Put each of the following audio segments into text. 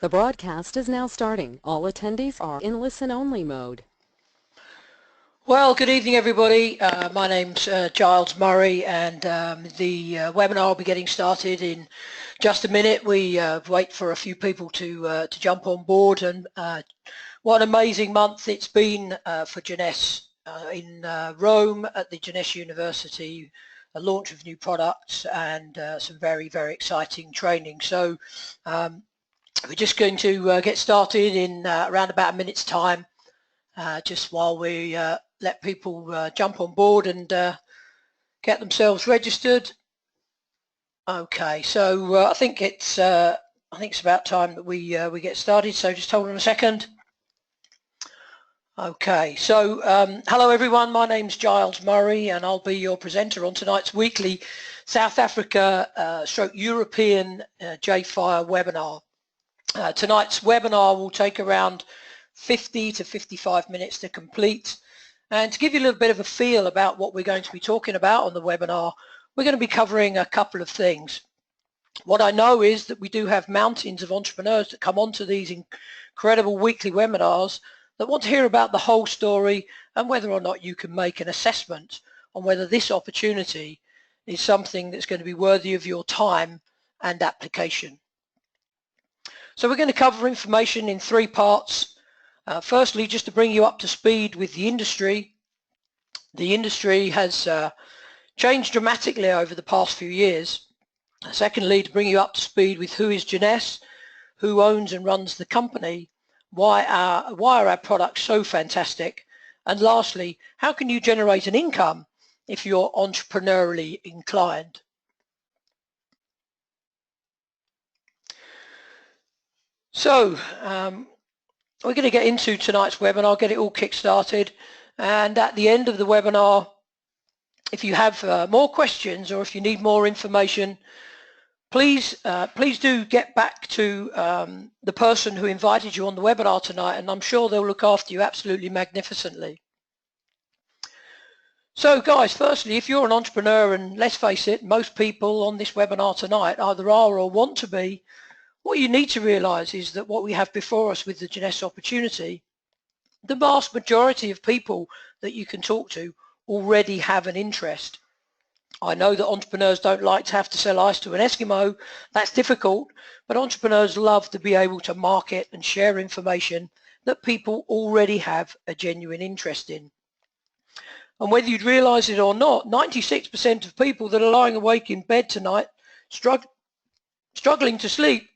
The broadcast is now starting. All attendees are in listen-only mode. Well, good evening, everybody. My name's Giles Murray, and the webinar will be getting started in just a minute. We wait for a few people to jump on board, and what an amazing month it's been for Jeunesse in Rome at the Jeunesse University, a launch of new products and some very, very exciting training. So we're just going to get started in around about a minute's time, just while we let people jump on board and get themselves registered. Okay, so I think it's about time that we get started. So just hold on a second. Okay, so hello everyone. My name's Giles Murray, and I'll be your presenter on tonight's weekly South Africa European J-Fire webinar. Tonight's webinar will take around 50 to 55 minutes to complete, and to give you a little bit of a feel about what we're going to be talking about on the webinar, we're going to be covering a couple of things. What I know is that we do have mountains of entrepreneurs that come onto these incredible weekly webinars that want to hear about the whole story and whether or not you can make an assessment on whether this opportunity is something that's going to be worthy of your time and application. So we're going to cover information in three parts. Firstly, just to bring you up to speed with the industry. The industry has changed dramatically over the past few years. Secondly, to bring you up to speed with who is Jeunesse, who owns and runs the company, why are our products so fantastic, and lastly, how can you generate an income if you're entrepreneurially inclined. So we're going to get into tonight's webinar, get it all kick-started, and at the end of the webinar, if you have more questions or if you need more information, please do get back to the person who invited you on the webinar tonight, and I'm sure they'll look after you absolutely magnificently. So guys, firstly, if you're an entrepreneur, and let's face it, most people on this webinar tonight either are or want to be, what you need to realize is that what we have before us with the Jeunesse opportunity, the vast majority of people that you can talk to already have an interest. I know that entrepreneurs don't like to have to sell ice to an Eskimo. That's difficult, but entrepreneurs love to be able to market and share information that people already have a genuine interest in. And whether you'd realize it or not, 96% of people that are lying awake in bed tonight struggling to sleep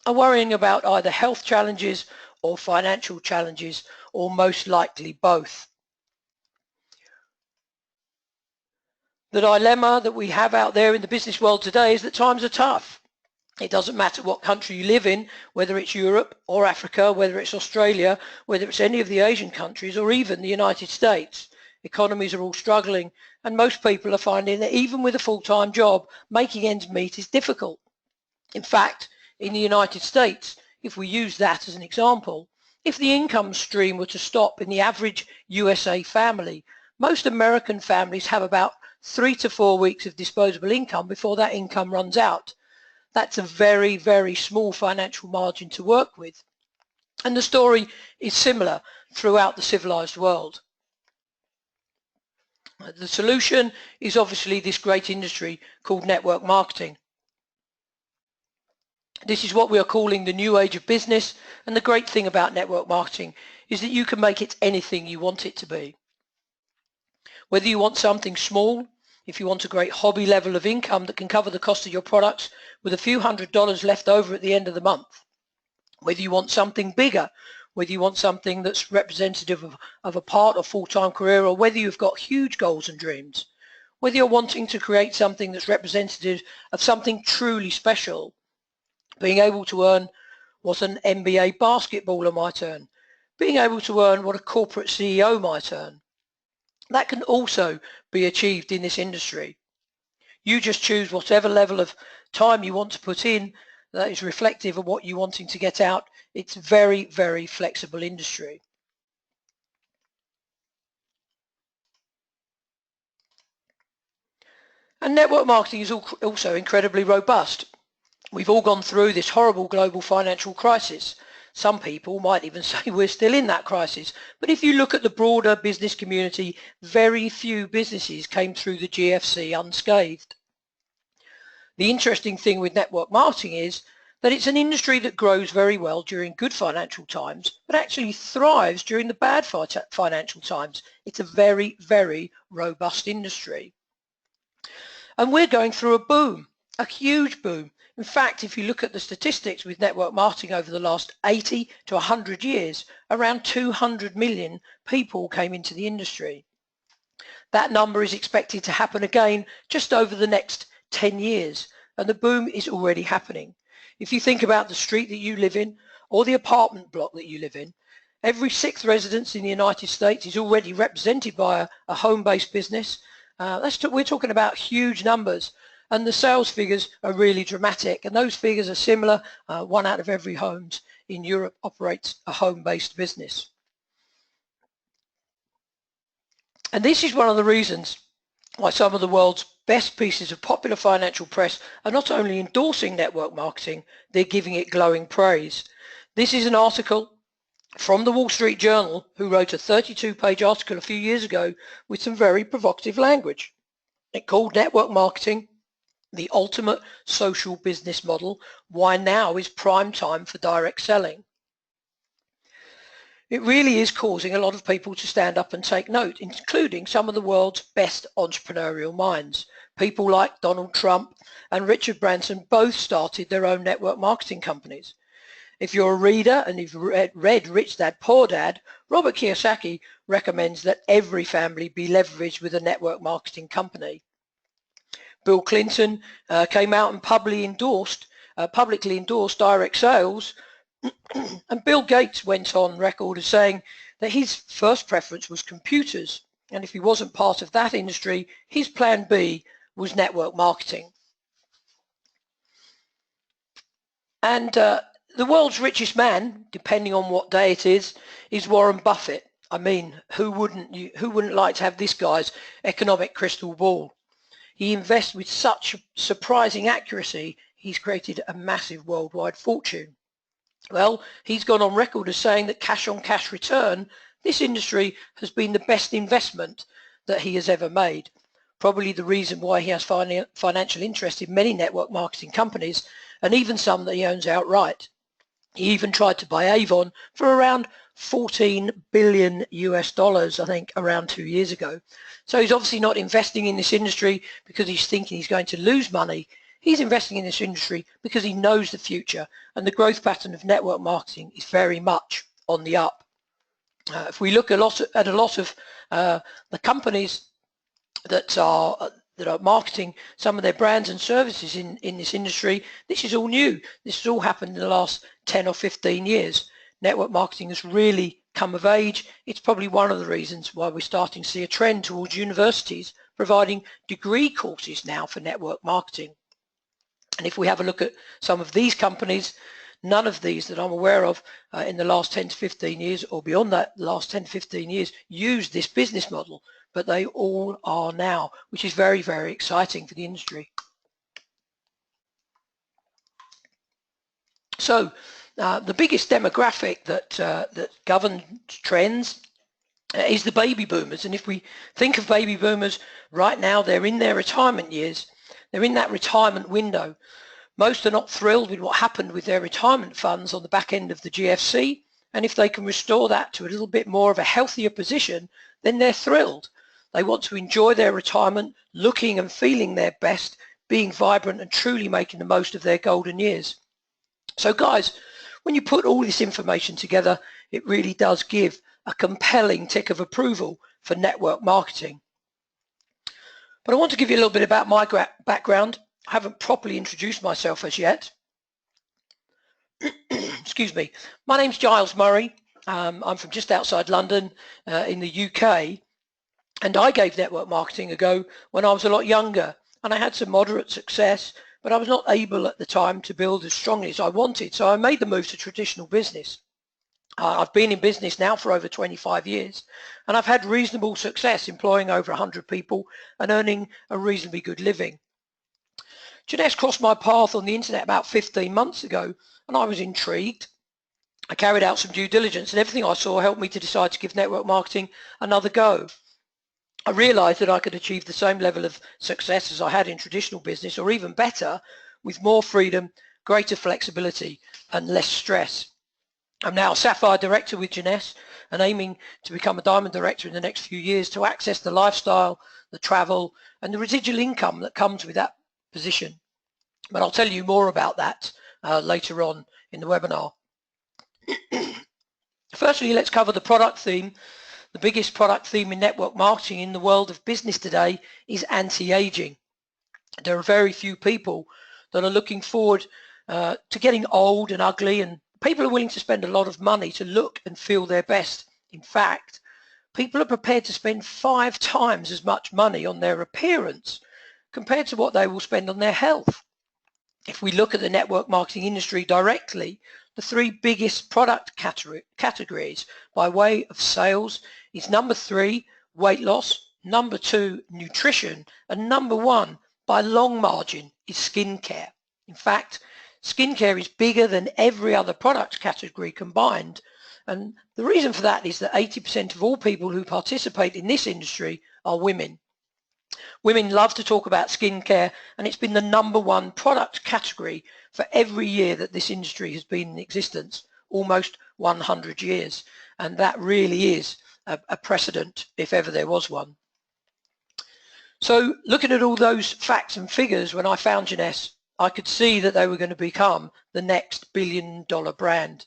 are worrying about either health challenges or financial challenges, or most likely both. The dilemma that we have out there in the business world today is that times are tough. It doesn't matter what country you live in, whether it's Europe or Africa, whether it's Australia, whether it's any of the Asian countries or even the United States. Economies are all struggling, and most people are finding that even with a full-time job, making ends meet is difficult. In fact, in the United States, if we use that as an example, if the income stream were to stop in the average USA family, most American families have about 3 to 4 weeks of disposable income before that income runs out. That's a very, very small financial margin to work with. And the story is similar throughout the civilized world. The solution is obviously this great industry called network marketing. This is what we are calling the new age of business, and the great thing about network marketing is that you can make it anything you want it to be. Whether you want something small, if you want a great hobby level of income that can cover the cost of your products with a few $100s left over at the end of the month, whether you want something bigger, whether you want something that's representative of a part or full-time career, or whether you've got huge goals and dreams, whether you're wanting to create something that's representative of something truly special, being able to earn what an NBA basketballer might earn, being able to earn what a corporate CEO might earn. That can also be achieved in this industry. You just choose whatever level of time you want to put in that is reflective of what you're wanting to get out. It's a very, very flexible industry. And network marketing is also incredibly robust. We've all gone through this horrible global financial crisis. Some people might even say we're still in that crisis. But if you look at the broader business community, very few businesses came through the GFC unscathed. The interesting thing with network marketing is that it's an industry that grows very well during good financial times, but actually thrives during the bad financial times. It's a very, very robust industry. And we're going through a boom, a huge boom. In fact, if you look at the statistics with network marketing over the last 80 to 100 years, around 200 million people came into the industry. That number is expected to happen again just over the next 10 years, and the boom is already happening. If you think about the street that you live in or the apartment block that you live in, every 6th resident in the United States is already represented by a home-based business. We're talking about huge numbers, and the sales figures are really dramatic, and those figures are similar. 1 out of every homes in Europe operates a home-based business. And this is one of the reasons why some of the world's best pieces of popular financial press are not only endorsing network marketing, they're giving it glowing praise. This is an article from the Wall Street Journal, who wrote a 32-page article a few years ago with some very provocative language. It called network marketing the ultimate social business model, why now is prime time for direct selling. It really is causing a lot of people to stand up and take note, including some of the world's best entrepreneurial minds. People like Donald Trump and Richard Branson both started their own network marketing companies. If you're a reader and you've read Rich Dad, Poor Dad, Robert Kiyosaki recommends that every family be leveraged with a network marketing company. Bill Clinton came out and publicly endorsed direct sales, and Bill Gates went on record as saying that his first preference was computers, and if he wasn't part of that industry, his plan B was network marketing. And the world's richest man, depending on what day it is Warren Buffett. I mean, who wouldn't like to have this guy's economic crystal ball? He invests with such surprising accuracy, he's created a massive worldwide fortune. Well, he's gone on record as saying that cash on cash return, this industry has been the best investment that he has ever made. Probably the reason why he has financial interest in many network marketing companies, and even some that he owns outright. He even tried to buy Avon for around 14 billion US dollars, I think, around 2 years ago. So he's obviously not investing in this industry because he's thinking he's going to lose money. He's investing in this industry because he knows the future, and the growth pattern of network marketing is very much on the up. If we look at a lot of the companies that are marketing some of their brands and services in this industry, this is all new. This has all happened in the last 10 or 15 years. Network marketing has really come of age. It's probably one of the reasons why we're starting to see a trend towards universities providing degree courses now for network marketing. And if we have a look at some of these companies, none of these that I'm aware of in the last 10 to 15 years or beyond that last 10 to 15 years use this business model, but they all are now, which is very, very exciting for the industry. So the biggest demographic that governs trends is the baby boomers. And if we think of baby boomers right now, they're in their retirement years. They're in that retirement window. Most are not thrilled with what happened with their retirement funds on the back end of the GFC. And if they can restore that to a little bit more of a healthier position, then they're thrilled. They want to enjoy their retirement, looking and feeling their best, being vibrant and truly making the most of their golden years. So guys, when you put all this information together, it really does give a compelling tick of approval for network marketing. But I want to give you a little bit about my background. I haven't properly introduced myself as yet. Excuse me. My name's Giles Murray. I'm from just outside London in the UK. And I gave network marketing a go when I was a lot younger. And I had some moderate success, but I was not able at the time to build as strongly as I wanted. So I made the move to traditional business. I've been in business now for over 25 years, and I've had reasonable success employing over 100 people and earning a reasonably good living. Jeunesse crossed my path on the internet about 15 months ago, and I was intrigued. I carried out some due diligence, and everything I saw helped me to decide to give network marketing another go. I realized that I could achieve the same level of success as I had in traditional business, or even better, with more freedom, greater flexibility, and less stress. I'm now a Sapphire Director with Jeunesse and aiming to become a Diamond Director in the next few years to access the lifestyle, the travel, and the residual income that comes with that position. But I'll tell you more about that later on in the webinar. Firstly, let's cover the product theme. The biggest product theme in network marketing in the world of business today is anti-aging. There are very few people that are looking forward to getting old and ugly, and people are willing to spend a lot of money to look and feel their best. In fact, people are prepared to spend 5 times as much money on their appearance compared to what they will spend on their health. If we look at the network marketing industry directly, the 3 biggest product categories by way of sales is number 3, weight loss, number 2, nutrition, and number 1, by long margin, is skincare. In fact, skincare is bigger than every other product category combined, and the reason for that is that 80% of all people who participate in this industry are women. Women love to talk about skincare, and it's been the number 1 product category for every year that this industry has been in existence, almost 100 years, and that really is a precedent if ever there was one. So looking at all those facts and figures, when I found Jeunesse, I could see that they were going to become the next billion-dollar brand.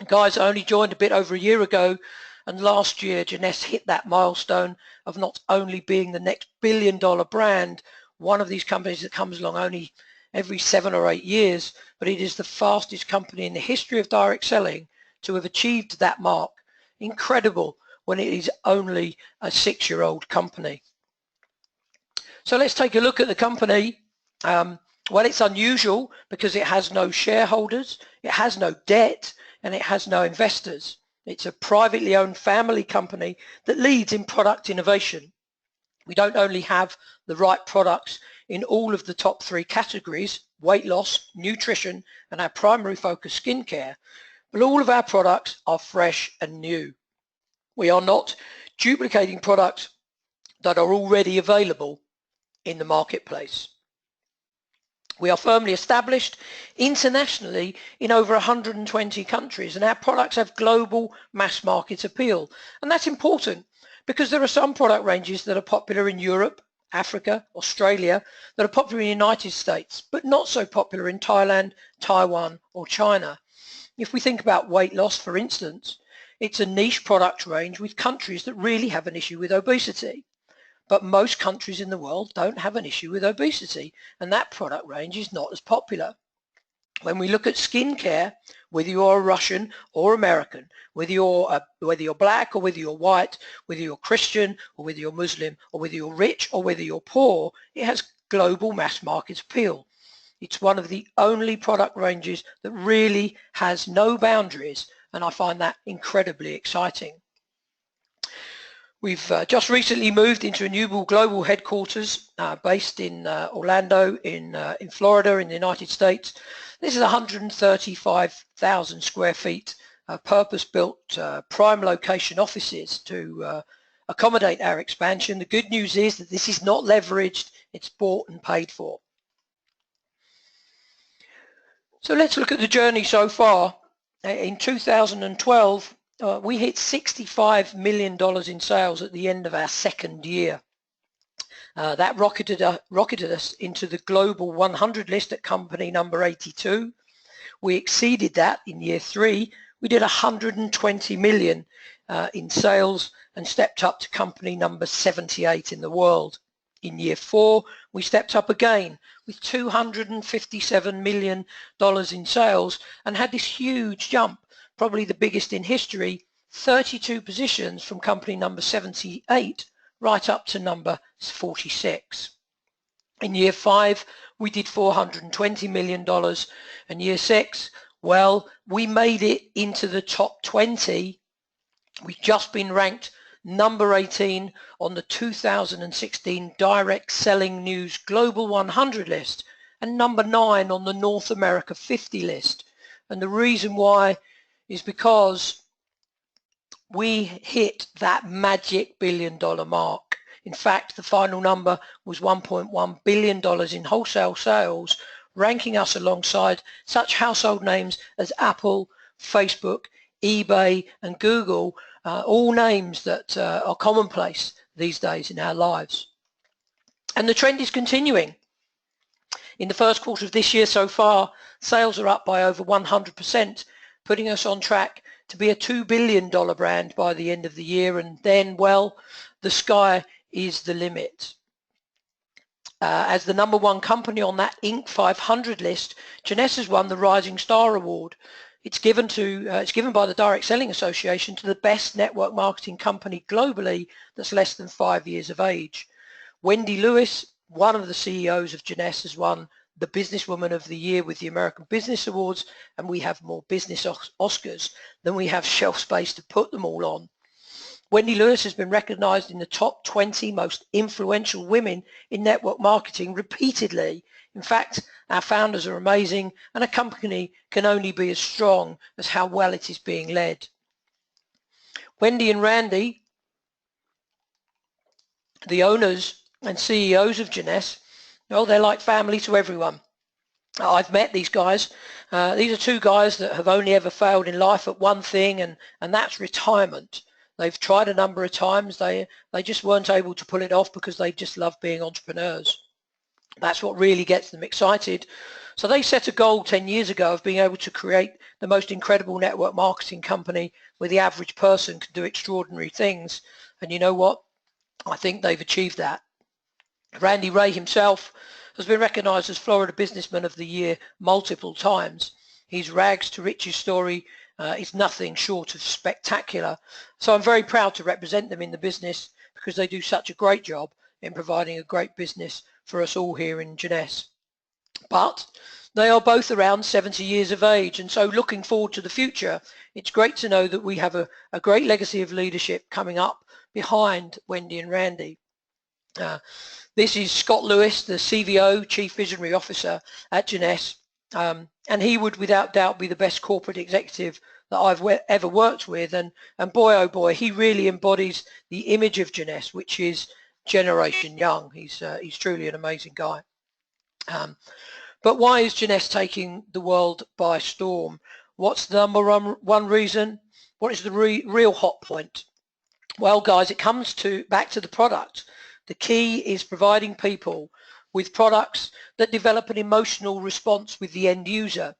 Guys, I only joined a bit over a year ago, and last year Jeunesse hit that milestone of not only being the next billion-dollar brand, one of these companies that comes along only every 7 or 8 years, but it is the fastest company in the history of direct selling to have achieved that mark. Incredible when it is only a 6-year-old company. So let's take a look at the company. Well, it's unusual because it has no shareholders, it has no debt, and it has no investors. It's a privately owned family company that leads in product innovation. We don't only have the right products in all of the top 3 categories, weight loss, nutrition, and our primary focus, skincare, but all of our products are fresh and new. We are not duplicating products that are already available in the marketplace. We are firmly established internationally in over 120 countries, and our products have global mass market appeal. And that's important because there are some product ranges that are popular in Europe, Africa, Australia, that are popular in the United States, but not so popular in Thailand, Taiwan, or China. If we think about weight loss, for instance, it's a niche product range with countries that really have an issue with obesity. But most countries in the world don't have an issue with obesity, and that product range is not as popular. When we look at skincare, whether you're Russian or American, whether you're black or whether you're white, whether you're Christian or whether you're Muslim, or whether you're rich or whether you're poor, it has global mass market appeal. It's one of the only product ranges that really has no boundaries, and I find that incredibly exciting. We've just recently moved into a new global headquarters based in Orlando in Florida in the United States. This is 135,000 square feet, purpose-built prime location offices to accommodate our expansion. The good news is that this is not leveraged, it's bought and paid for. So let's look at the journey so far. In 2012, we hit $65 million in sales at the end of our 2nd year. That rocketed us into the global 100 list at company number 82. We exceeded that in year 3. We did 120 million in sales and stepped up to company number 78 in the world. In year 4, we stepped up again with $257 million in sales and had this huge jump, probably the biggest in history, 32 positions from company number 78 right up to number 46. In year 5, we did $420 million, and year 6, well, we made it into the top 20. We've just been ranked number 18 on the 2016 Direct Selling News Global 100 list, and number 9 on the North America 50 list. And the reason why is because we hit that magic $1 billion mark. In fact, the final number was $1.1 billion in wholesale sales, ranking us alongside such household names as Apple, Facebook, eBay, and Google, all names that are commonplace these days in our lives. And the trend is continuing. In the first quarter of this year so far, sales are up by over 100%, putting us on track to be a $2 billion brand by the end of the year, and then, well, the sky is the limit. As the number 1 company on that Inc. 500 list, Jeunesse has won the Rising Star Award. It's given by the Direct Selling Association to the best network marketing company globally that's less than 5 years of age. Wendy Lewis, one of the CEOs of Jeunesse, has won the Businesswoman of the Year with the American Business Awards, and we have more business Oscars than we have shelf space to put them all on. Wendy Lewis has been recognized in the top 20 most influential women in network marketing repeatedly. In fact, our founders are amazing, and a company can only be as strong as how well it is being led. Wendy and Randy, the owners and CEOs of Jeunesse, well, they're like family to everyone. I've met these guys. These are 2 guys that have only ever failed in life at one thing, and that's retirement. They've tried a number of times. They just weren't able to pull it off because they just love being entrepreneurs. That's what really gets them excited. So they set a goal 10 years ago of being able to create the most incredible network marketing company where the average person can do extraordinary things. And you know what? I think they've achieved that. Randy Ray himself has been recognized as Florida Businessman of the Year multiple times. His rags to riches story is nothing short of spectacular. So I'm very proud to represent them in the business because they do such a great job in providing a great business for us all here in Jeunesse. But they are both around 70 years of age, and so looking forward to the future, it's great to know that we have a great legacy of leadership coming up behind Wendy and Randy. This is Scott Lewis, the CVO, Chief Visionary Officer at Jeunesse, and he would without doubt be the best corporate executive that I've ever worked with, and boy oh boy, he really embodies the image of Jeunesse, which is Generation Young. He's truly an amazing guy. But why is Jeunesse taking the world by storm? What's the number one reason? What is the real hot point? Well, guys, it comes back to the product. The key is providing people with products that develop an emotional response with the end user,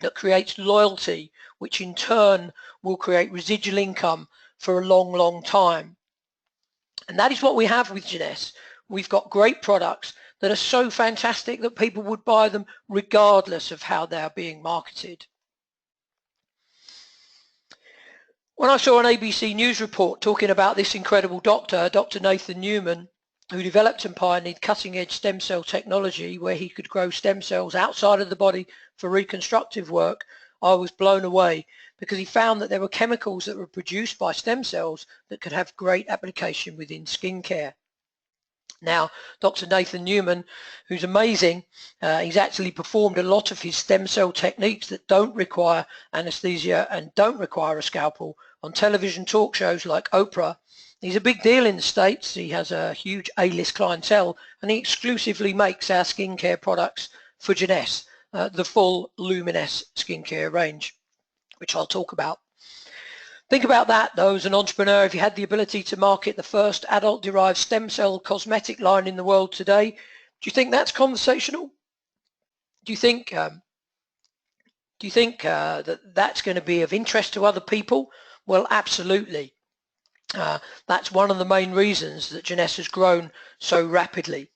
that creates loyalty, which in turn will create residual income for a long, long time. And that is what we have with Jeunesse. We've got great products that are so fantastic that people would buy them regardless of how they are being marketed. When I saw an ABC News report talking about this incredible doctor, Dr. Nathan Newman, who developed and pioneered cutting-edge stem cell technology where he could grow stem cells outside of the body for reconstructive work, I was blown away because he found that there were chemicals that were produced by stem cells that could have great application within skincare. Now, Dr. Nathan Newman, who's amazing, he's actually performed a lot of his stem cell techniques that don't require anesthesia and don't require a scalpel on television talk shows like Oprah. He's a big deal in the States. He has a huge A-list clientele, and he exclusively makes our skincare products for Jeunesse, the full Luminous skincare range, which I'll talk about. Think about that, though, as an entrepreneur. If you had the ability to market the first adult-derived stem cell cosmetic line in the world today, do you think that's conversational? Do you think that that's going to be of interest to other people? Well, absolutely. That's one of the main reasons that Jeunesse has grown so rapidly.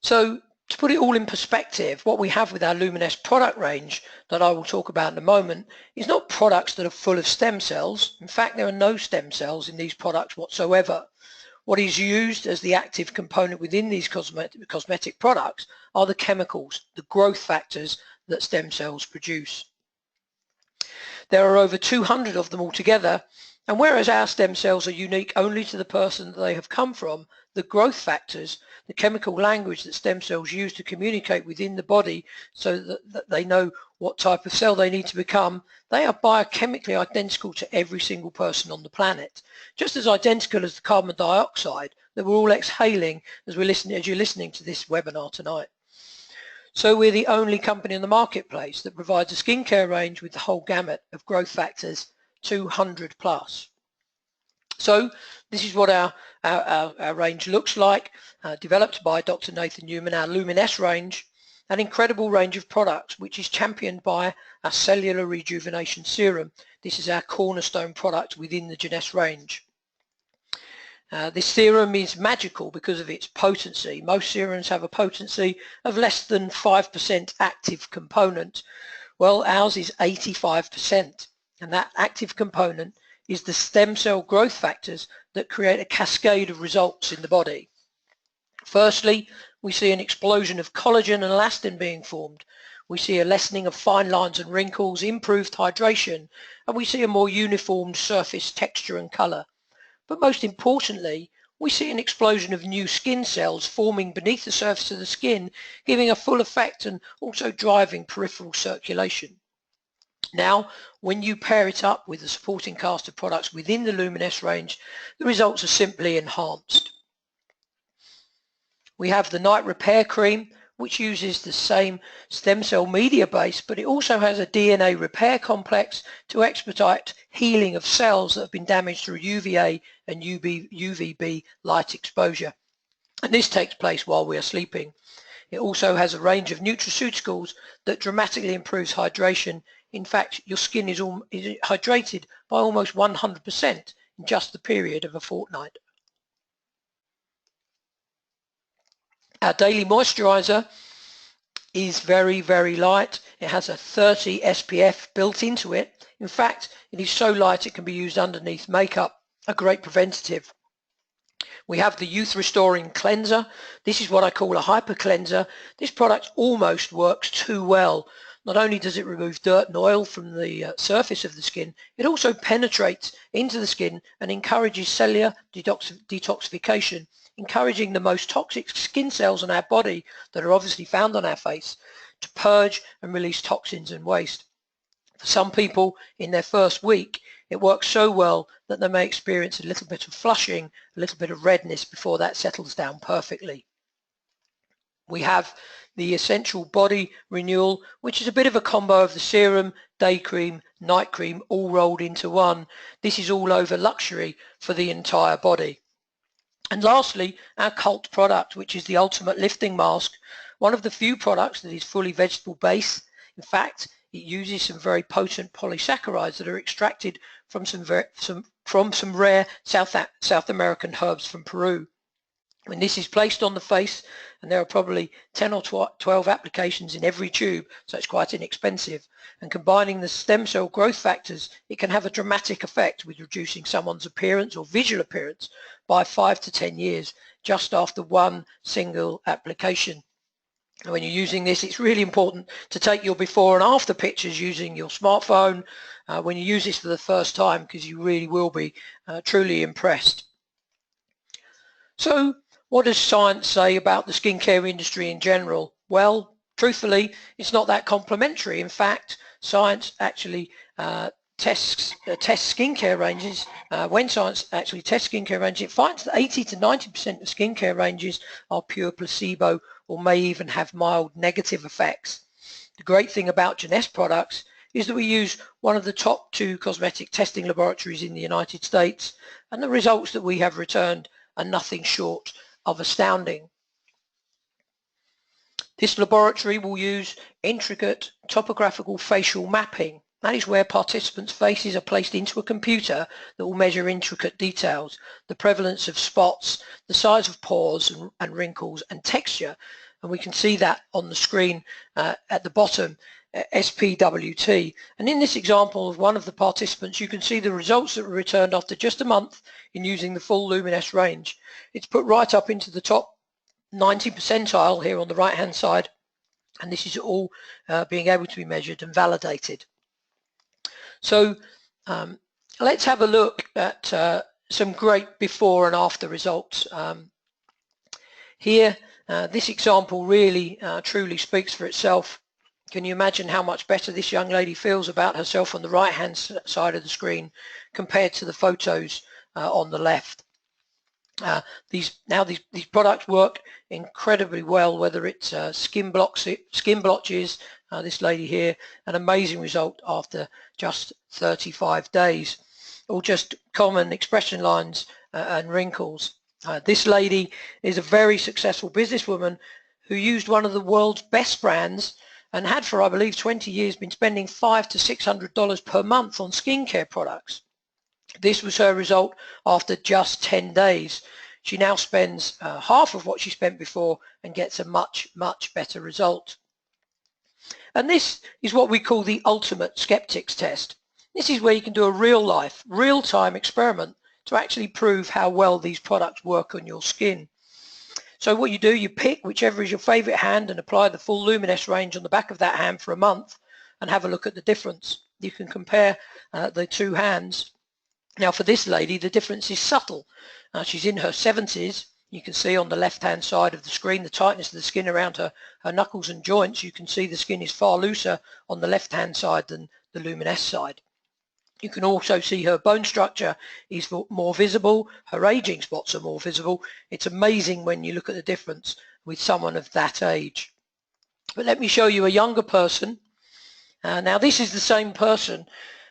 So to put it all in perspective, what we have with our Luminous product range that I will talk about in a moment is not products that are full of stem cells. In fact, there are no stem cells in these products whatsoever. What is used as the active component within these cosmetic products are the chemicals, the growth factors that stem cells produce. There are over 200 of them altogether, And whereas our stem cells are unique only to the person that they have come from, the growth factors, the chemical language that stem cells use to communicate within the body so that they know what type of cell they need to become, they are biochemically identical to every single person on the planet. Just as identical as the carbon dioxide that we're all exhaling as you're listening to this webinar tonight. So we're the only company in the marketplace that provides a skincare range with the whole gamut of growth factors, 200 plus. So this is what our range looks like, developed by Dr. Nathan Newman, our Luminesse range, an incredible range of products which is championed by our cellular rejuvenation serum. This is our cornerstone product within the Jeunesse range. This serum is magical because of its potency. Most serums have a potency of less than 5% active component. Well, ours is 85%, and that active component is the stem cell growth factors that create a cascade of results in the body. Firstly, we see an explosion of collagen and elastin being formed. We see a lessening of fine lines and wrinkles, improved hydration, and we see a more uniformed surface texture and color. But most importantly, we see an explosion of new skin cells forming beneath the surface of the skin, giving a full effect and also driving peripheral circulation. Now, when you pair it up with the supporting cast of products within the Luminesse range, the results are simply enhanced. We have the Night Repair Cream, which uses the same stem cell media base, but it also has a DNA repair complex to expedite healing of cells that have been damaged through UVA and UVB light exposure. And this takes place while we are sleeping. It also has a range of nutraceuticals that dramatically improves hydration. In fact, your skin is hydrated by almost 100% in just the period of a fortnight. Our daily moisturizer is very, very light. It has a 30 SPF built into it. In fact, it is so light it can be used underneath makeup, a great preventative. We have the Youth Restoring Cleanser. This is what I call a hyper cleanser. This product almost works too well. Not only does it remove dirt and oil from the surface of the skin, it also penetrates into the skin and encourages cellular detoxification, encouraging the most toxic skin cells on our body that are obviously found on our face to purge and release toxins and waste. For some people in their first week, it works so well that they may experience a little bit of flushing, a little bit of redness before that settles down perfectly. We have the Essential Body Renewal, which is a bit of a combo of the serum, day cream, night cream, all rolled into one. This is all over luxury for the entire body. And lastly, our cult product, which is the Ultimate Lifting Mask, one of the few products that is fully vegetable based. In fact, it uses some very potent polysaccharides that are extracted from some rare South American herbs from Peru. When this is placed on the face, and there are probably 10 or 12 applications in every tube, so it's quite inexpensive, and combining the stem cell growth factors, it can have a dramatic effect with reducing someone's appearance or visual appearance by 5 to 10 years just after one single application. And when you're using this, it's really important to take your before and after pictures using your smartphone when you use this for the first time, because you really will be truly impressed. So what does science say about the skincare industry in general? Well, truthfully, it's not that complimentary. In fact, science actually tests skincare ranges. When science actually tests skincare ranges, it finds that 80 to 90% of skincare ranges are pure placebo or may even have mild negative effects. The great thing about Jeunesse products is that we use one of the top 2 cosmetic testing laboratories in the United States, and the results that we have returned are nothing short of astounding. This laboratory will use intricate topographical facial mapping. That is where participants' faces are placed into a computer that will measure intricate details, the prevalence of spots, the size of pores and wrinkles and texture. And we can see that on the screen at the bottom, SPWT. And in this example of one of the participants, you can see the results that were returned after just a month in using the full Luminesse range. It's put right up into the top 90 percentile here on the right hand side, and this is all being able to be measured and validated. So let's have a look at some great before and after results. Here, this example really truly speaks for itself. Can you imagine how much better this young lady feels about herself on the right hand side of the screen compared to the photos on the left? These products work incredibly well, whether it's skin blotches. This lady here, an amazing result after just 35 days, or just common expression lines and wrinkles. This lady is a very successful businesswoman who used one of the world's best brands and had for, I believe, 20 years been spending $500 to $600 per month on skincare products. This was her result after just 10 days. She now spends half of what she spent before and gets a much, much better result. And this is what we call the ultimate skeptics test. This is where you can do a real-life, real-time experiment to actually prove how well these products work on your skin. So what you do, you pick whichever is your favorite hand and apply the full Luminous range on the back of that hand for a month and have a look at the difference. You can compare the two hands. Now for this lady, the difference is subtle. She's in her 70s. You can see on the left-hand side of the screen the tightness of the skin around her knuckles and joints. You can see the skin is far looser on the left-hand side than the Luminous side. You can also see her bone structure is more visible. Her aging spots are more visible. It's amazing when you look at the difference with someone of that age. But let me show you a younger person. Now this is the same person,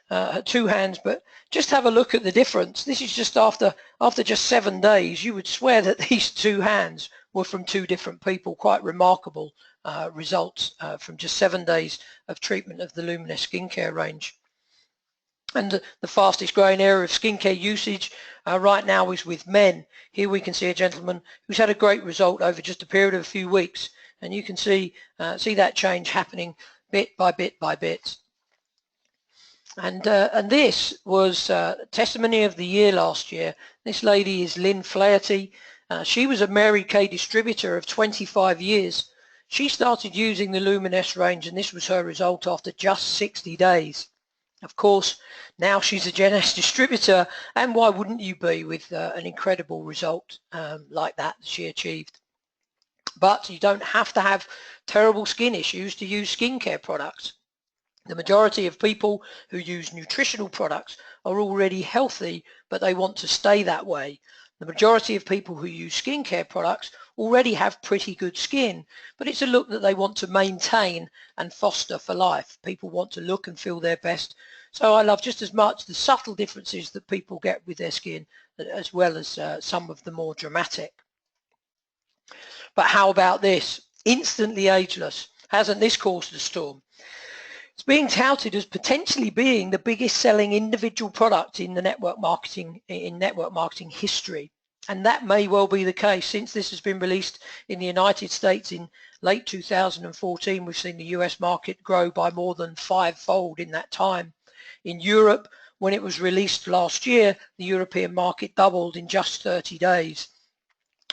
her two hands, but just have a look at the difference. This is just after just 7 days. You would swear that these two hands were from two different people. Quite remarkable results from just 7 days of treatment of the Luminous skincare range. And the fastest growing area of skincare usage right now is with men. Here we can see a gentleman who's had a great result over just a period of a few weeks, and you can see that change happening bit by bit by bit. And this was testimony of the year last year. This lady is Lynn Flaherty. She was a Mary Kay distributor of 25 years. She started using the Luminous range, and this was her result after just 60 days. Of course, now she's a Jeunesse distributor, and why wouldn't you be with an incredible result like that she achieved? But you don't have to have terrible skin issues to use skincare products. The majority of people who use nutritional products are already healthy, but they want to stay that way. The majority of people who use skincare products already have pretty good skin, but it's a look that they want to maintain and foster for life. People want to look and feel their best. So I love just as much the subtle differences that people get with their skin as well as some of the more dramatic. But how about this? Instantly ageless. Hasn't this caused a storm? It's being touted as potentially being the biggest selling individual product in the network marketing history. And that may well be the case. Since this has been released in the United States in late 2014, we've seen the US market grow by more than 5-fold in that time. In Europe, when it was released last year, the European market doubled in just 30 days.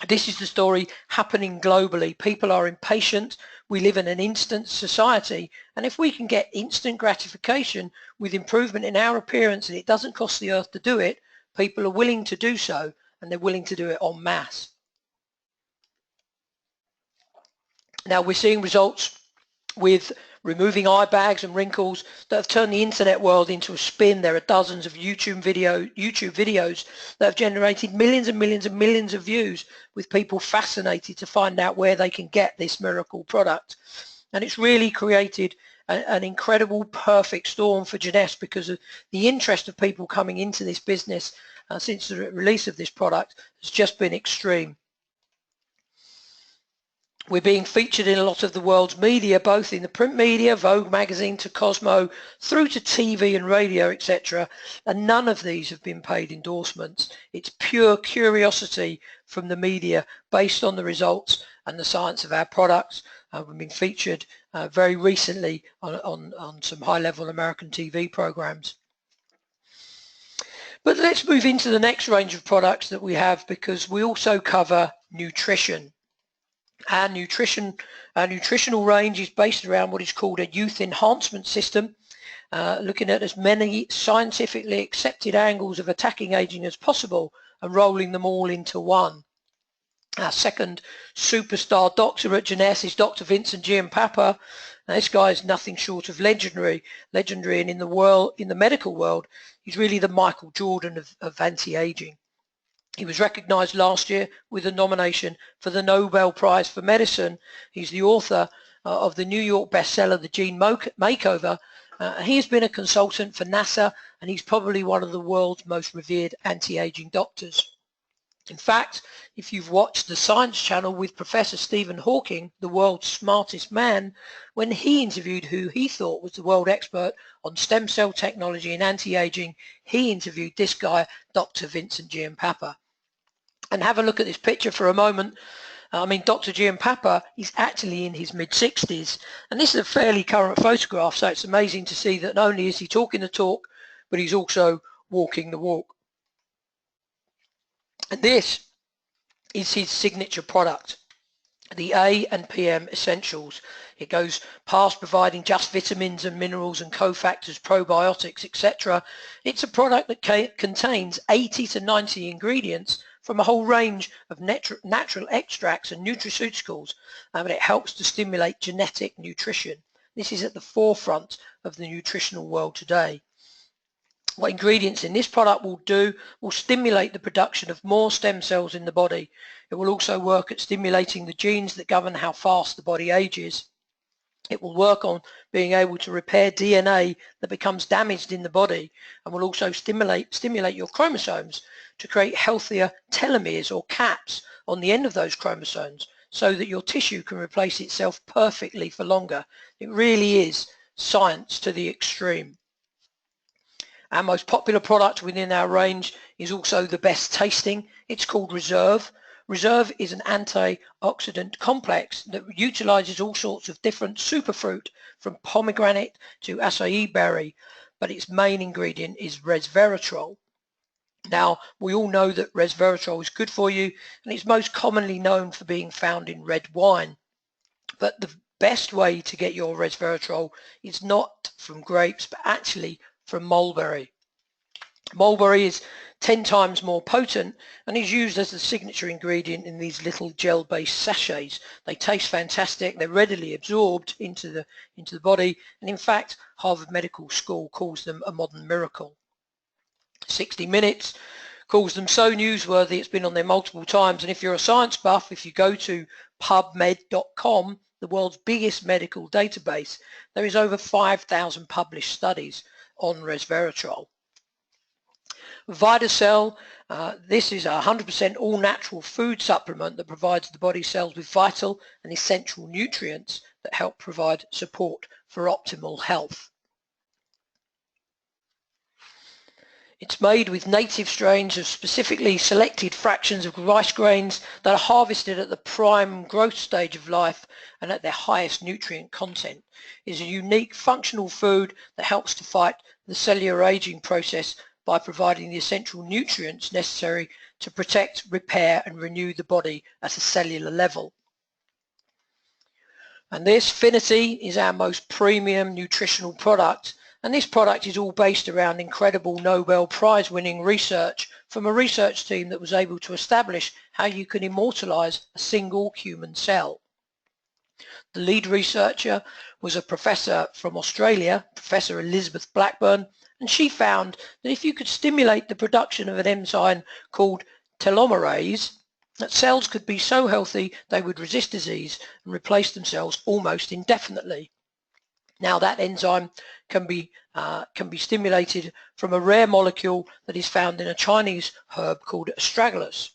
This is the story happening globally. People are impatient. We live in an instant society, and if we can get instant gratification with improvement in our appearance and it doesn't cost the earth to do it, people are willing to do so, and they're willing to do it en masse. Now we're seeing results with removing eye bags and wrinkles that have turned the internet world into a spin. There are dozens of YouTube videos that have generated millions and millions and millions of views, with people fascinated to find out where they can get this miracle product. And it's really created an incredible perfect storm for Jeunesse, because of the interest of people coming into this business since the release of this product has just been extreme. We're being featured in a lot of the world's media, both in the print media, Vogue magazine to Cosmo, through to TV and radio, etc. And none of these have been paid endorsements. It's pure curiosity from the media based on the results and the science of our products. We've been featured very recently on some high-level American TV programs. But let's move into the next range of products that we have, because we also cover nutrition. Our nutritional range is based around what is called a youth enhancement system. looking at as many scientifically accepted angles of attacking aging as possible and rolling them all into one. Our second superstar doctor at Jeunesse is Dr. Vincent Giampapa. Now, this guy is nothing short of legendary, and in the medical world, he's really the Michael Jordan of anti-aging. He was recognized last year with a nomination for the Nobel Prize for Medicine. He's the author of the New York bestseller, The Gene Makeover. He has been a consultant for NASA, and he's probably one of the world's most revered anti-aging doctors. In fact, if you've watched the Science Channel with Professor Stephen Hawking, the world's smartest man, when he interviewed who he thought was the world expert on stem cell technology and anti-aging, he interviewed this guy, Dr. Vincent Giampapa. And have a look at this picture for a moment. I mean, Dr. Giampapa is actually in his mid-60s, and this is a fairly current photograph, so it's amazing to see that not only is he talking the talk, but he's also walking the walk. And this is his signature product, the A and PM Essentials. It goes past providing just vitamins and minerals and cofactors, probiotics, etc. It's a product that contains 80 to 90 ingredients from a whole range of natural extracts and nutraceuticals, but it helps to stimulate genetic nutrition. This is at the forefront of the nutritional world today. What ingredients in this product will do will stimulate the production of more stem cells in the body. It will also work at stimulating the genes that govern how fast the body ages. It will work on being able to repair DNA that becomes damaged in the body, and will also stimulate your chromosomes to create healthier telomeres or caps on the end of those chromosomes so that your tissue can replace itself perfectly for longer. It really is science to the extreme. Our most popular product within our range is also the best tasting. It's called Reserve. Reserve is an antioxidant complex that utilizes all sorts of different superfruit from pomegranate to acai berry, but its main ingredient is resveratrol. Now, we all know that resveratrol is good for you, and it's most commonly known for being found in red wine. But the best way to get your resveratrol is not from grapes, but actually from mulberry. Mulberry is 10 times more potent and is used as the signature ingredient in these little gel-based sachets. They taste fantastic, they're readily absorbed into the body, and in fact, Harvard Medical School calls them a modern miracle. 60 Minutes calls them so newsworthy, it's been on there multiple times, and if you're a science buff, if you go to pubmed.com, the world's biggest medical database, there is over 5,000 published studies on resveratrol. VitaCell, this is a 100% all-natural food supplement that provides the body cells with vital and essential nutrients that help provide support for optimal health. It's made with native strains of specifically selected fractions of rice grains that are harvested at the prime growth stage of life and at their highest nutrient content. It is a unique functional food that helps to fight the cellular aging process by providing the essential nutrients necessary to protect, repair and renew the body at a cellular level. And this Finity is our most premium nutritional product, and this product is all based around incredible Nobel Prize winning research from a research team that was able to establish how you can immortalize a single human cell. The lead researcher was a professor from Australia, Professor Elizabeth Blackburn, and she found that if you could stimulate the production of an enzyme called telomerase, that cells could be so healthy they would resist disease and replace themselves almost indefinitely. Now that enzyme can be stimulated from a rare molecule that is found in a Chinese herb called astragalus.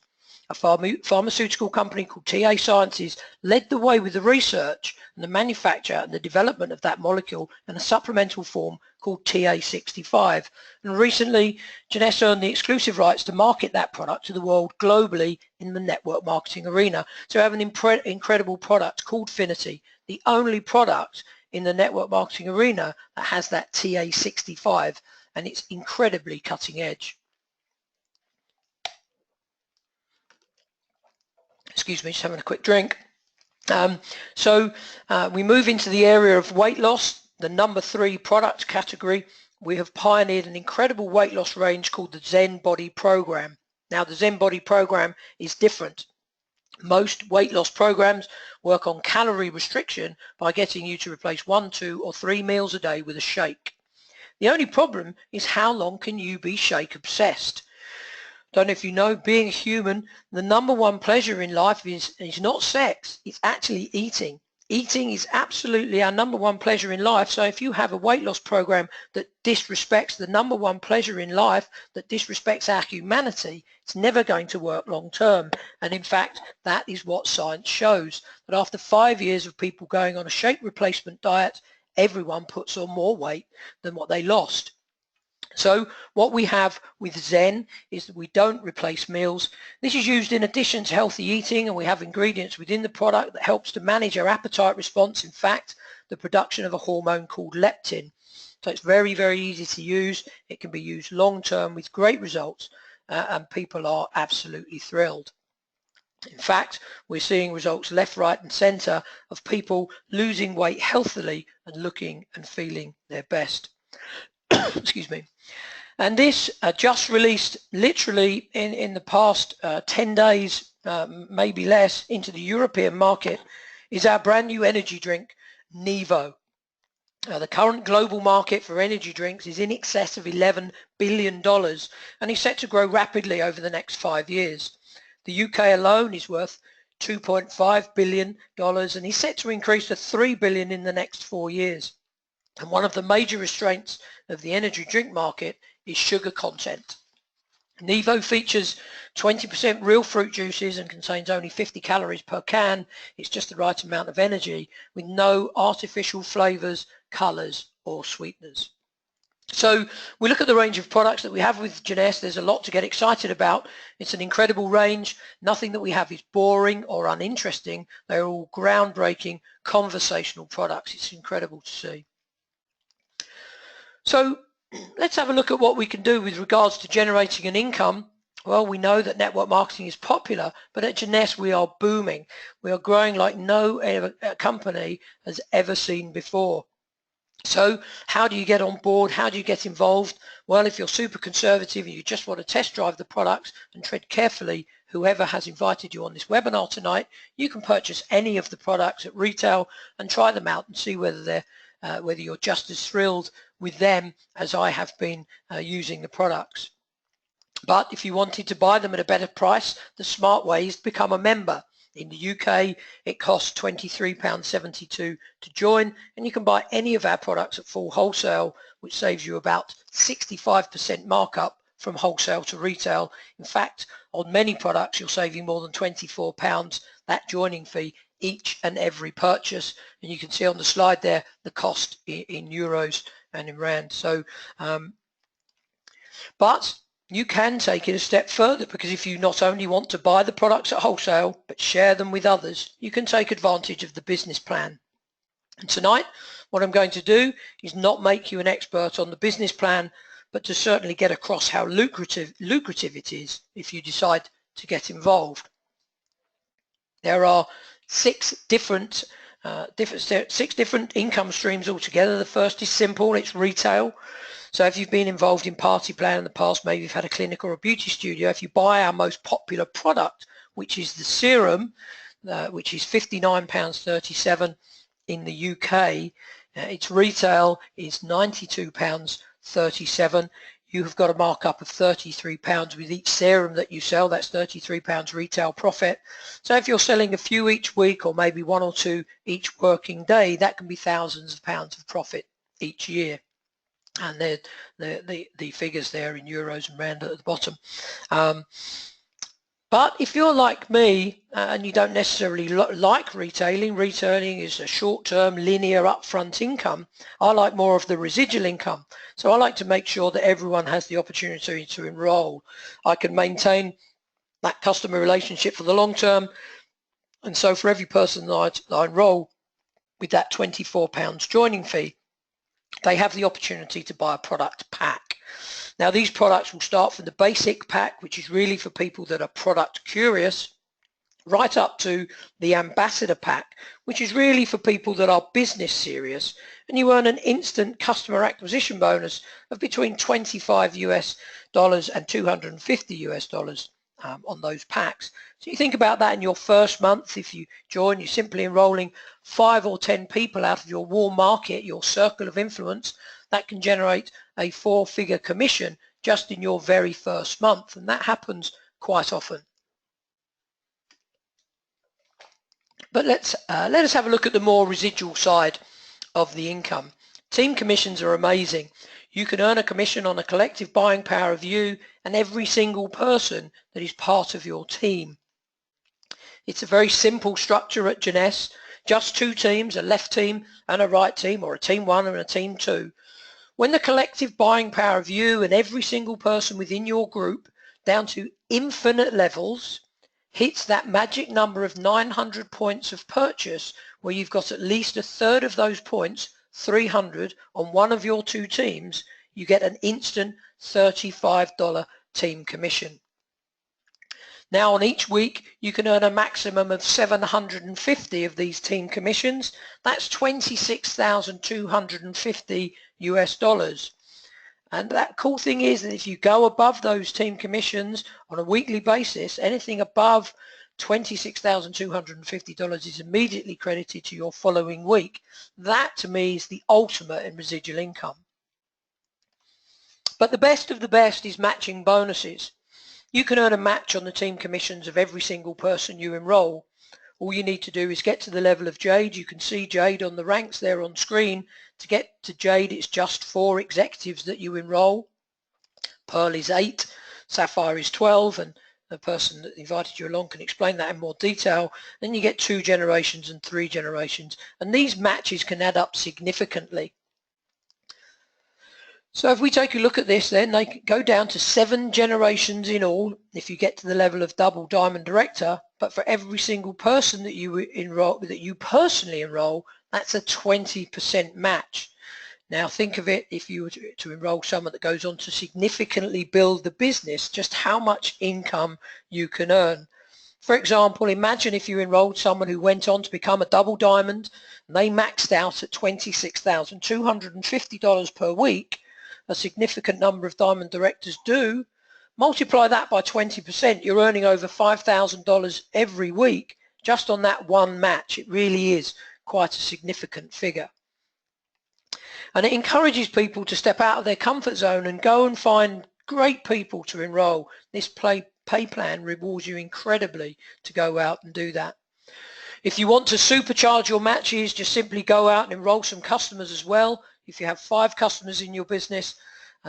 A pharmaceutical company called TA Sciences led the way with the research and the manufacture and the development of that molecule in a supplemental form called TA65. And recently, Jeunesse earned the exclusive rights to market that product to the world globally in the network marketing arena. So we have an incredible product called Finity, the only product in the network marketing arena that has that TA65, and it's incredibly cutting edge. Excuse me, just having a quick drink. We move into the area of weight loss. the number 3 product category, we have pioneered an incredible weight loss range called the Zen Body Program. Now, the Zen Body Program is different. Most weight loss programs work on calorie restriction by getting you to replace 1, 2, or 3 meals a day with a shake. The only problem is how long can you be shake obsessed? Don't know if you know, being a human, the number 1 pleasure in life is not sex, it's actually eating. Eating is absolutely our number 1 pleasure in life. So if you have a weight loss program that disrespects the number 1 pleasure in life, that disrespects our humanity, it's never going to work long term. And in fact, that is what science shows, that after 5 years of people going on a shake replacement diet, everyone puts on more weight than what they lost. So what we have with Zen is that we don't replace meals. This is used in addition to healthy eating, and we have ingredients within the product that helps to manage our appetite response. In fact, the production of a hormone called leptin. So it's very, very easy to use. It can be used long term with great results, and people are absolutely thrilled. In fact, we're seeing results left, right and center of people losing weight healthily and looking and feeling their best. Excuse me. And this just released literally in the past 10 days, maybe less, into the European market, is our brand new energy drink, Nevo. The current global market for energy drinks is in excess of $11 billion and is set to grow rapidly over the next 5 years. The UK alone is worth $2.5 billion and is set to increase to $3 billion in the next 4 years. And one of the major restraints of the energy drink market is sugar content. Nevo features 20% real fruit juices and contains only 50 calories per can. It's just the right amount of energy with no artificial flavors, colors or sweeteners. So we look at the range of products that we have with Jeunesse. There's a lot to get excited about. It's an incredible range. Nothing that we have is boring or uninteresting. They're all groundbreaking conversational products. It's incredible to see. So let's have a look at what we can do with regards to generating an income. Well, we know that network marketing is popular, but at Jeunesse we are booming. We are growing like no company has ever seen before. So how do you get on board? How do you get involved? Well, if you're super conservative and you just want to test drive the products and tread carefully whoever has invited you on this webinar tonight, you can purchase any of the products at retail and try them out and see whether you're just as thrilled with them as I have been using the products. But if you wanted to buy them at a better price, the smart way is to become a member. In the UK, it costs £23.72 to join, and you can buy any of our products at full wholesale, which saves you about 65% markup from wholesale to retail. In fact, on many products, you're saving more than £24, that joining fee, each and every purchase. And you can see on the slide there the cost in euros and in rand. So, but you can take it a step further, because if you not only want to buy the products at wholesale but share them with others, you can take advantage of the business plan. And tonight what I'm going to do is not make you an expert on the business plan, but to certainly get across how lucrative it is if you decide to get involved. There are six different income streams altogether. The first is simple, it's retail. So if you've been involved in Party Plan in the past, maybe you've had a clinic or a beauty studio, if you buy our most popular product, which is the serum, which is £59.37 in the UK, its retail is £92.37. You have got a markup of £33 with each serum that you sell. That's £33 retail profit. So if you're selling a few each week, or maybe one or two each working day, that can be thousands of pounds of profit each year. And the figures there in euros and rand at the bottom. But if you're like me and you don't necessarily like retailing is a short-term linear upfront income. I like more of the residual income. So I like to make sure that everyone has the opportunity to enroll. I can maintain that customer relationship for the long term. And so for every person that I enroll with that £24 joining fee, they have the opportunity to buy a product pack. Now these products will start from the basic pack, which is really for people that are product curious, right up to the ambassador pack, which is really for people that are business serious. and you earn an instant customer acquisition bonus of between $25 and $250 on those packs. So you think about that in your first month. If you join, you're simply enrolling 5 or 10 people out of your warm market, your circle of influence. That can generate a 4-figure commission just in your very first month, and that happens quite often. But let us have a look at the more residual side of the income. Team commissions are amazing. You can earn a commission on a collective buying power of you and every single person that is part of your team. It's a very simple structure at Jeunesse. Just 2 teams, a left team and a right team, or a team 1 and a team 2. When the collective buying power of you and every single person within your group, down to infinite levels, hits that magic number of 900 points of purchase, where you've got at least a third of those points, 300, on one of your 2 teams, you get an instant $35 team commission. Now on each week you can earn a maximum of 750 of these team commissions. That's $26,250. And that cool thing is that if you go above those team commissions on a weekly basis, anything above $26,250 is immediately credited to your following week. That to me is the ultimate in residual income. But the best of the best is matching bonuses. You can earn a match on the team commissions of every single person you enroll. All you need to do is get to the level of Jade. You can see Jade on the ranks there on screen. To get to Jade, it's just 4 executives that you enroll. Pearl is 8, Sapphire is 12, and the person that invited you along can explain that in more detail. Then you get 2 generations and 3 generations, and these matches can add up significantly. So if we take a look at this, then they can go down to 7 generations in all if you get to the level of double diamond director. But for every single person that you enroll, that you personally enroll, that's a 20% match. Now think of it, if you were to enroll someone that goes on to significantly build the business, just how much income you can earn. For example, imagine if you enrolled someone who went on to become a double diamond and they maxed out at $26,250 per week. A significant number of diamond directors do. Multiply that by 20%, you're earning over $5,000 every week just on that one match. It really is quite a significant figure. And it encourages people to step out of their comfort zone and go and find great people to enroll. This pay plan rewards you incredibly to go out and do that. If you want to supercharge your matches, just simply go out and enroll some customers as well. If you have 5 customers in your business,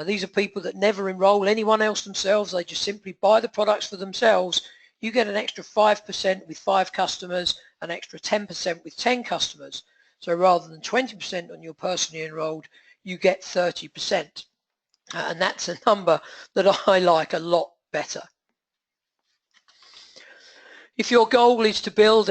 these are people that never enroll anyone else themselves, they just simply buy the products for themselves, you get an extra 5% with 5 customers, an extra 10% with 10 customers. So rather than 20% on your personally enrolled, you get 30%. And that's a number that I like a lot better. If your goal is to build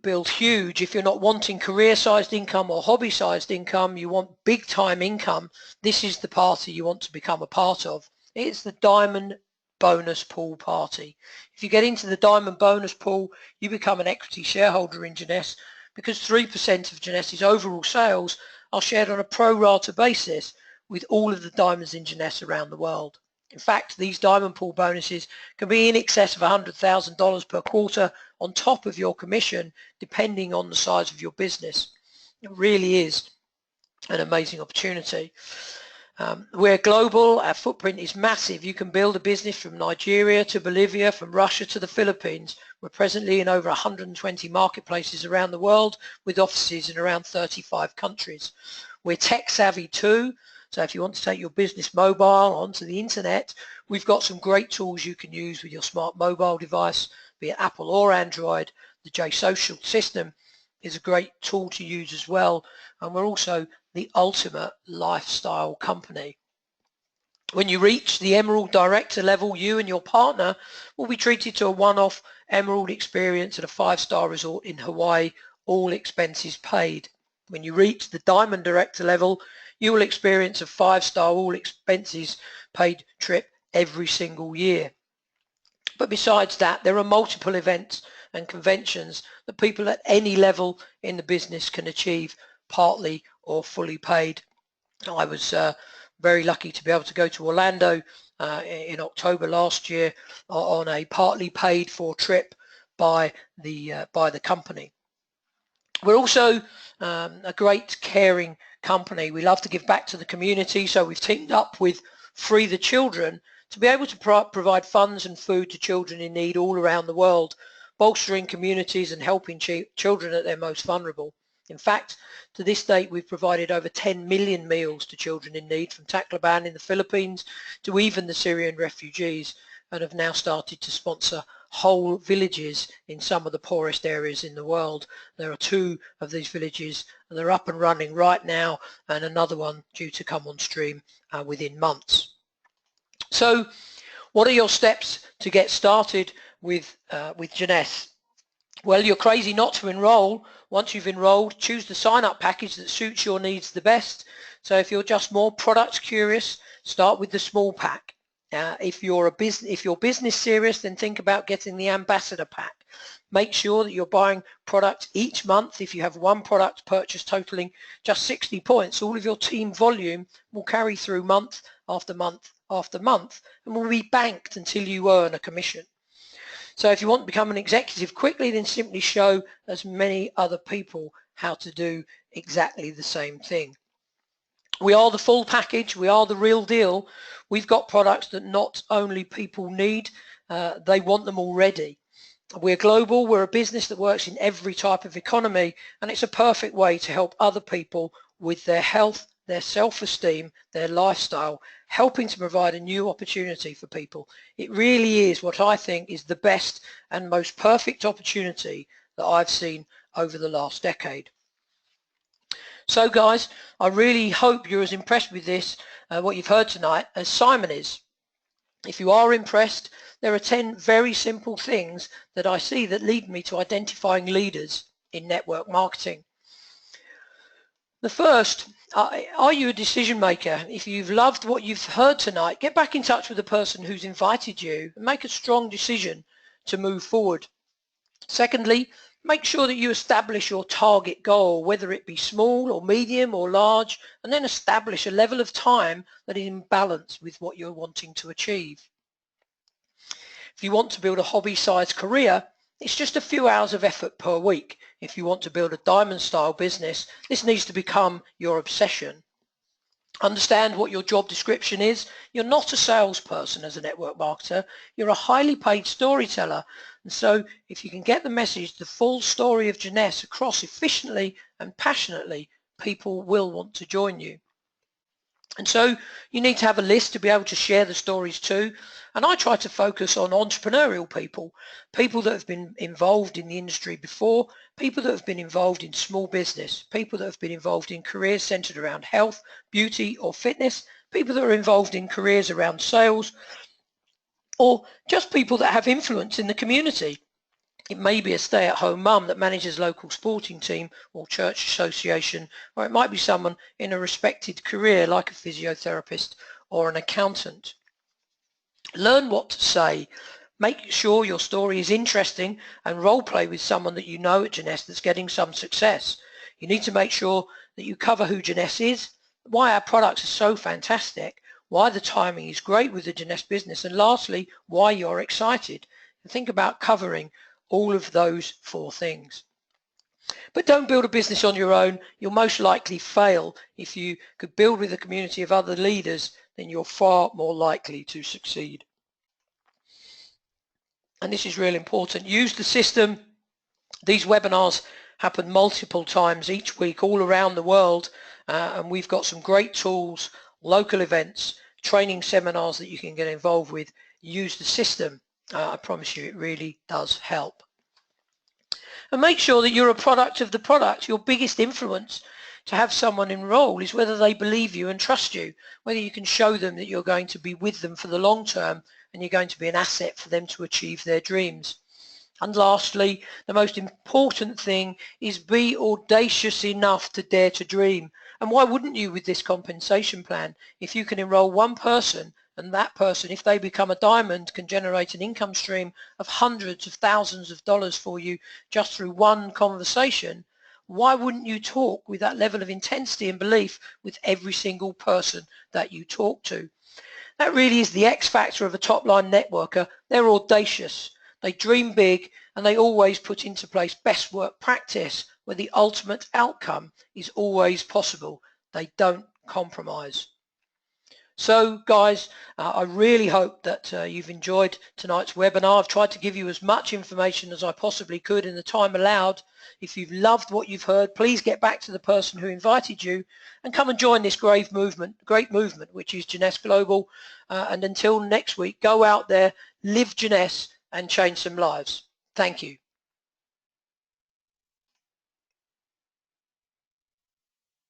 build huge, if you're not wanting career-sized income or hobby-sized income, you want big-time income, this is the party you want to become a part of. It's the Diamond Bonus Pool Party. If you get into the Diamond Bonus Pool, you become an equity shareholder in Jeunesse, because 3% of Jeunesse's overall sales are shared on a pro rata basis with all of the diamonds in Jeunesse around the world. In fact, these diamond pool bonuses can be in excess of $100,000 per quarter on top of your commission, depending on the size of your business. It really is an amazing opportunity. We're global, our footprint is massive. You can build a business from Nigeria to Bolivia, from Russia to the Philippines. We're presently in over 120 marketplaces around the world with offices in around 35 countries. We're tech savvy too. So if you want to take your business mobile onto the internet, we've got some great tools you can use with your smart mobile device, be it Apple or Android. The J-Social system is a great tool to use as well. And we're also the ultimate lifestyle company. When you reach the Emerald Director level, you and your partner will be treated to a one-off Emerald experience at a 5-star resort in Hawaii, all expenses paid. When you reach the Diamond Director level, you will experience a 5-star all expenses paid trip every single year. But besides that, there are multiple events and conventions that people at any level in the business can achieve partly or fully paid. I was very lucky to be able to go to Orlando in October last year on a partly paid for trip by the company. We're also a great caring company. We love to give back to the community, so we've teamed up with Free the Children to be able to provide funds and food to children in need all around the world, bolstering communities and helping children at their most vulnerable. In fact, to this date, we've provided over 10 million meals to children in need, from Tacloban in the Philippines to even the Syrian refugees, and have now started to sponsor whole villages in some of the poorest areas in the world. There are 2 of these villages, and they're up and running right now, and another one due to come on stream within months. So what are your steps to get started with Jeunesse? Well, you're crazy not to enroll. Once you've enrolled, choose the sign-up package that suits your needs the best. So if you're just more product curious, start with the small pack. If you're business serious, then think about getting the ambassador pack. Make sure that you're buying products each month. If you have one product purchase totaling just 60 points, all of your team volume will carry through month after month after month and will be banked until you earn a commission. So if you want to become an executive quickly, then simply show as many other people how to do exactly the same thing. We are the full package. We are the real deal. We've got products that not only people need, they want them already. We're global. We're a business that works in every type of economy, and it's a perfect way to help other people with their health, their self-esteem, their lifestyle, helping to provide a new opportunity for people. It really is what I think is the best and most perfect opportunity that I've seen over the last decade. So guys, I really hope you're as impressed with this, what you've heard tonight, as Simon is. If you are impressed, there are 10 very simple things that I see that lead me to identifying leaders in network marketing. The first, are you a decision maker? If you've loved what you've heard tonight, get back in touch with the person who's invited you and make a strong decision to move forward. Secondly, make sure that you establish your target goal, whether it be small or medium or large, and then establish a level of time that is in balance with what you're wanting to achieve. If you want to build a hobby-sized career, it's just a few hours of effort per week. If you want to build a diamond-style business, this needs to become your obsession. Understand what your job description is. You're not a salesperson as a network marketer. You're a highly paid storyteller. And so if you can get the message, the full story of Jeunesse across efficiently and passionately, people will want to join you. And so you need to have a list to be able to share the stories too. And I try to focus on entrepreneurial people, people that have been involved in the industry before, people that have been involved in small business, people that have been involved in careers centered around health, beauty or fitness, people that are involved in careers around sales, or just people that have influence in the community. It may be a stay-at-home mum that manages a local sporting team or church association, or it might be someone in a respected career like a physiotherapist or an accountant. Learn what to say. Make sure your story is interesting and role play with someone that you know at Jeunesse that's getting some success. You need to make sure that you cover who Jeunesse is, why our products are so fantastic, why the timing is great with the Jeunesse business, and lastly, why you're excited. And think about covering all of those 4 things. But don't build a business on your own. You'll most likely fail. If you could build with a community of other leaders, then you're far more likely to succeed. And this is really important. Use the system. These webinars happen multiple times each week all around the world, and we've got some great tools, local events, training seminars that you can get involved with. Use the system. I promise you it really does help. And make sure that you're a product of the product. Your biggest influence to have someone enroll is whether they believe you and trust you, whether you can show them that you're going to be with them for the long term and you're going to be an asset for them to achieve their dreams. And lastly, the most important thing is be audacious enough to dare to dream. And why wouldn't you with this compensation plan? If you can enroll one person, and that person, if they become a diamond, can generate an income stream of hundreds of thousands of dollars for you just through one conversation, why wouldn't you talk with that level of intensity and belief with every single person that you talk to? That really is the X factor of a top-line networker. They're audacious, they dream big, and they always put into place best work practice where the ultimate outcome is always possible. They don't compromise. So guys, I really hope that you've enjoyed tonight's webinar. I've tried to give you as much information as I possibly could in the time allowed. If you've loved what you've heard, please get back to the person who invited you and come and join this great movement, which is Jeunesse Global. And until next week, go out there, live Jeunesse and change some lives. Thank you.